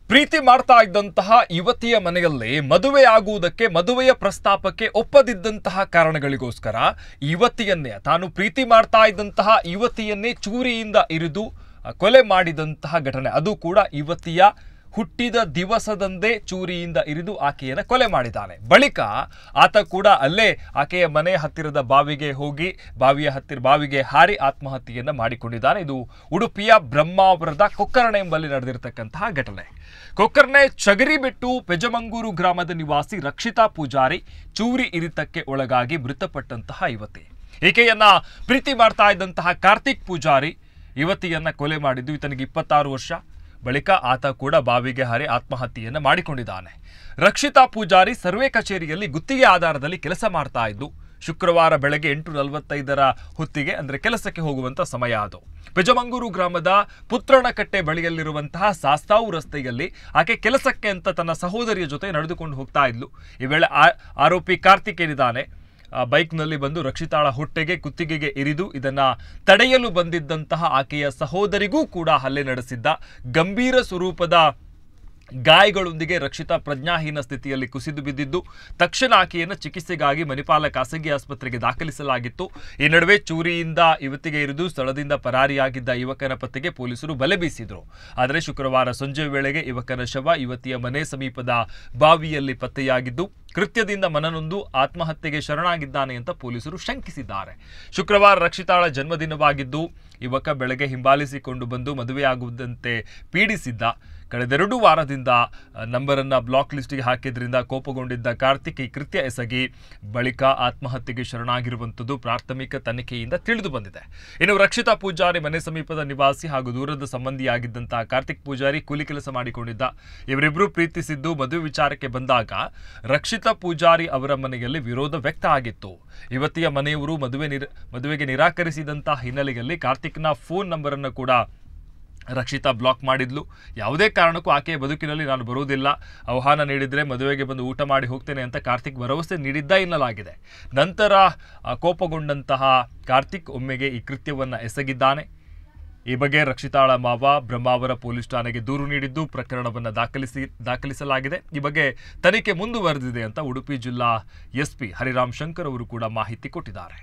ಪ್ರೀತಿ ಮಾಡ್ತಾ ಇದ್ದಂತಹ ಯುವತಿಯ ಮನೆಯಲ್ಲಿ ಮದುವೆಯಾಗುವುದಕ್ಕೆ ಮದುವೆಯ ಪ್ರಸ್ತಾಪಕ್ಕೆ ಒಪ್ಪದಿದ್ದಂತಹ ಕಾರಣಗಳಿಗೋಸ್ಕರ ಯುವತಿಯನ್ನೇ ತಾನು ಪ್ರೀತಿ ಮಾಡ್ತಾ ಇದ್ದಂತಹ ಯುವತಿಯನ್ನೇ ಚೂರಿಯಿಂದ ಇರಿದು ಕೊಲೆ ಮಾಡಿದಂತಹ ಘಟನೆ, ಅದು ಕೂಡ ಯುವತಿಯ ಹುಟ್ಟಿದ ದಿವಸದಂದೇ ಚೂರಿಯಿಂದ ಇರಿದು ಆಕೆಯನ್ನು ಕೊಲೆ ಮಾಡಿದ್ದಾನೆ. ಬಳಿಕ ಆತ ಕೂಡ ಅಲ್ಲೇ ಆಕೆಯ ಮನೆ ಹತ್ತಿರದ ಬಾವಿಗೆ ಹೋಗಿ ಬಾವಿಗೆ ಹಾರಿ ಆತ್ಮಹತ್ಯೆಯನ್ನು ಮಾಡಿಕೊಂಡಿದ್ದಾನೆ. ಇದು ಉಡುಪಿಯ ಬ್ರಹ್ಮಾವರದ ಕೊಕ್ಕರ್ಣೆ ಎಂಬಲ್ಲಿ ನಡೆದಿರತಕ್ಕಂತಹ ಘಟನೆ. ಕೊಕ್ಕರ್ಣೆ ಚಗರಿಬೆಟ್ಟು ಪೆಜಮಂಗೂರು ಗ್ರಾಮದ ನಿವಾಸಿ ರಕ್ಷಿತಾ ಪೂಜಾರಿ ಚೂರಿ ಇರಿತಕ್ಕೆ ಒಳಗಾಗಿ ಮೃತಪಟ್ಟಂತಹ ಯುವತಿ. ಈಕೆಯನ್ನ ಪ್ರೀತಿ ಮಾಡ್ತಾ ಇದ್ದಂತಹ ಕಾರ್ತಿಕ್ ಪೂಜಾರಿ ಯುವತಿಯನ್ನ ಕೊಲೆ ಮಾಡಿದ್ದು. ಈತನಿಗೆ 26 ವರ್ಷ. ಬಳಿಕ ಆತ ಕೂಡ ಬಾವಿಗೆ ಹಾರಿ ಆತ್ಮಹತ್ಯೆಯನ್ನು ಮಾಡಿಕೊಂಡಿದ್ದಾನೆ. ರಕ್ಷಿತಾ ಪೂಜಾರಿ ಸರ್ವೆ ಕಚೇರಿಯಲ್ಲಿ ಗುತ್ತಿಗೆ ಆಧಾರದಲ್ಲಿ ಕೆಲಸ ಮಾಡ್ತಾ ಇದ್ದು, ಶುಕ್ರವಾರ ಬೆಳಗ್ಗೆ 8:45 ಹೊತ್ತಿಗೆ ಅಂದರೆ ಕೆಲಸಕ್ಕೆ ಹೋಗುವಂಥ ಸಮಯ ಅದು. ಪೆಜಮಂಗೂರು ಗ್ರಾಮದ ಪುತ್ರನಕಟ್ಟೆ ಬಳಿಯಲ್ಲಿರುವಂತಹ ಸಾಸ್ತಾವು ರಸ್ತೆಯಲ್ಲಿ ಆಕೆ ಕೆಲಸಕ್ಕೆ ಅಂತ ತನ್ನ ಸಹೋದರಿಯ ಜೊತೆ ನಡೆದುಕೊಂಡು ಹೋಗ್ತಾ ಇದ್ಲು. ಈ ವೇಳೆ ಆರೋಪಿ ಕಾರ್ತಿಕ್ ಏನಿದ್ದಾನೆ ಬೈಕ್ನಲ್ಲಿ ಬಂದು ರಕ್ಷಿತಾಳ ಹೊಟ್ಟೆಗೆ ಕುತ್ತಿಗೆಗೆ ಇರಿದು ಇದನ್ನ ತಡೆಯಲು ಬಂದಿದ್ದಂತಹ ಆಕೆಯ ಸಹೋದರಿಗೂ ಕೂಡ ಹಲ್ಲೆ ನಡೆಸಿದ್ದ. ಗಂಭೀರ ಸ್ವರೂಪದ ಗಾಯಗಳೊಂದಿಗೆ ರಕ್ಷಿತಾ ಪ್ರಜ್ಞಾಹೀನ ಸ್ಥಿತಿಯಲ್ಲಿ ಕುಸಿದು ಬಿದ್ದಿದ್ದು, ತಕ್ಷಣ ಆಕೆಯನ್ನು ಚಿಕಿತ್ಸೆಗಾಗಿ ಮಣಿಪಾಲ ಖಾಸಗಿ ಆಸ್ಪತ್ರೆಗೆ ದಾಖಲಿಸಲಾಗಿತ್ತು. ಈ ನಡುವೆ ಚೂರಿಯಿಂದ ಯುವತಿಗೆ ಇರಿದು ಸ್ಥಳದಿಂದ ಪರಾರಿಯಾಗಿದ್ದ ಯುವಕನ ಪತ್ತೆಗೆ ಪೊಲೀಸರು ಬಲೆ ಬೀಸಿದ್ರು. ಆದರೆ ಶುಕ್ರವಾರ ಸಂಜೆ ವೇಳೆಗೆ ಯುವಕನ ಶವ ಯುವತಿಯ ಮನೆ ಸಮೀಪದ ಬಾವಿಯಲ್ಲಿ ಪತ್ತೆಯಾಗಿದ್ದು, ಕೃತ್ಯದಿಂದ ಮನನೊಂದು ಆತ್ಮಹತ್ಯೆಗೆ ಶರಣಾಗಿದ್ದಾನೆ ಅಂತ ಪೊಲೀಸರು ಶಂಕಿಸಿದ್ದಾರೆ. ಶುಕ್ರವಾರ ರಕ್ಷಿತಾಳ ಜನ್ಮದಿನವಾಗಿದ್ದು, ಯುವಕ ಬೆಳಗ್ಗೆ ಹಿಂಬಾಲಿಸಿಕೊಂಡು ಬಂದು ಮದುವೆಯಾಗುವುದಂತೆ ಪೀಡಿಸಿದ್ದ. ಕಳೆದ 2 ವಾರದಿಂದ ನಂಬರನ್ನು ಬ್ಲಾಕ್ ಲಿಸ್ಟ್ಗೆ ಹಾಕಿದ್ರಿಂದ ಕೋಪಗೊಂಡಿದ್ದ ಕಾರ್ತಿಕ್ ಈ ಕೃತ್ಯ ಎಸಗಿ ಬಳಿಕ ಆತ್ಮಹತ್ಯೆಗೆ ಶರಣಾಗಿರುವಂಥದ್ದು ಪ್ರಾಥಮಿಕ ತನಿಖೆಯಿಂದ ತಿಳಿದು ಬಂದಿದೆ. ಇನ್ನು ರಕ್ಷಿತಾ ಪೂಜಾರಿ ಮನೆ ಸಮೀಪದ ನಿವಾಸಿ ಹಾಗೂ ದೂರದ ಸಂಬಂಧಿಯಾಗಿದ್ದಂತಹ ಕಾರ್ತಿಕ್ ಪೂಜಾರಿ ಕೂಲಿ ಕೆಲಸ ಮಾಡಿಕೊಂಡಿದ್ದ. ಇವರಿಬ್ಬರು ಪ್ರೀತಿಸಿದ್ದು ಮದುವೆ ವಿಚಾರಕ್ಕೆ ಬಂದಾಗ ರಕ್ಷಿತಾ ಪೂಜಾರಿ ಅವರ ಮನೆಯಲ್ಲಿ ವಿರೋಧ ವ್ಯಕ್ತ ಆಗಿತ್ತು. ಯುವತಿಯ ಮನೆಯವರು ಮದುವೆಗೆ ನಿರಾಕರಿಸಿದಂತಹ ಹಿನ್ನೆಲೆಯಲ್ಲಿ ಕಾರ್ತಿಕ್ನ ಫೋನ್ ನಂಬರನ್ನು ಕೂಡ ರಕ್ಷಿತಾ ಬ್ಲಾಕ್ ಮಾಡಿದ್ಲು. ಯಾವುದೇ ಕಾರಣಕ್ಕೂ ಆಕೆಯ ಬದುಕಿನಲ್ಲಿ ನಾನು ಬರುವುದಿಲ್ಲ, ಆಹ್ವಾನ ನೀಡಿದರೆ ಮದುವೆಗೆ ಬಂದು ಊಟ ಮಾಡಿ ಹೋಗ್ತೇನೆ ಅಂತ ಕಾರ್ತಿಕ್ ಭರವಸೆ ನೀಡಿದ್ದ ಎನ್ನಲಾಗಿದೆ. ನಂತರ ಕೋಪಗೊಂಡಂತಹ ಕಾರ್ತಿಕ್ ಒಮ್ಮೆಗೆ ಈ ಕೃತ್ಯವನ್ನು ಎಸಗಿದ್ದಾನೆ. ಈ ಬಗ್ಗೆ ರಕ್ಷಿತಾಳ ಮಾವ ಬ್ರಹ್ಮಾವರ ಪೊಲೀಸ್ ಠಾಣೆಗೆ ದೂರು ನೀಡಿದ್ದು ಪ್ರಕರಣವನ್ನು ದಾಖಲಿಸಲಾಗಿದೆ. ಈ ಬಗ್ಗೆ ತನಿಖೆ ಮುಂದುವರೆದಿದೆ ಅಂತ ಉಡುಪಿ ಜಿಲ್ಲಾ ಎಸ್ಪಿ ಹರಿರಾಮ್ ಶಂಕರ್ ಅವರು ಕೂಡ ಮಾಹಿತಿ ಕೊಟ್ಟಿದ್ದಾರೆ.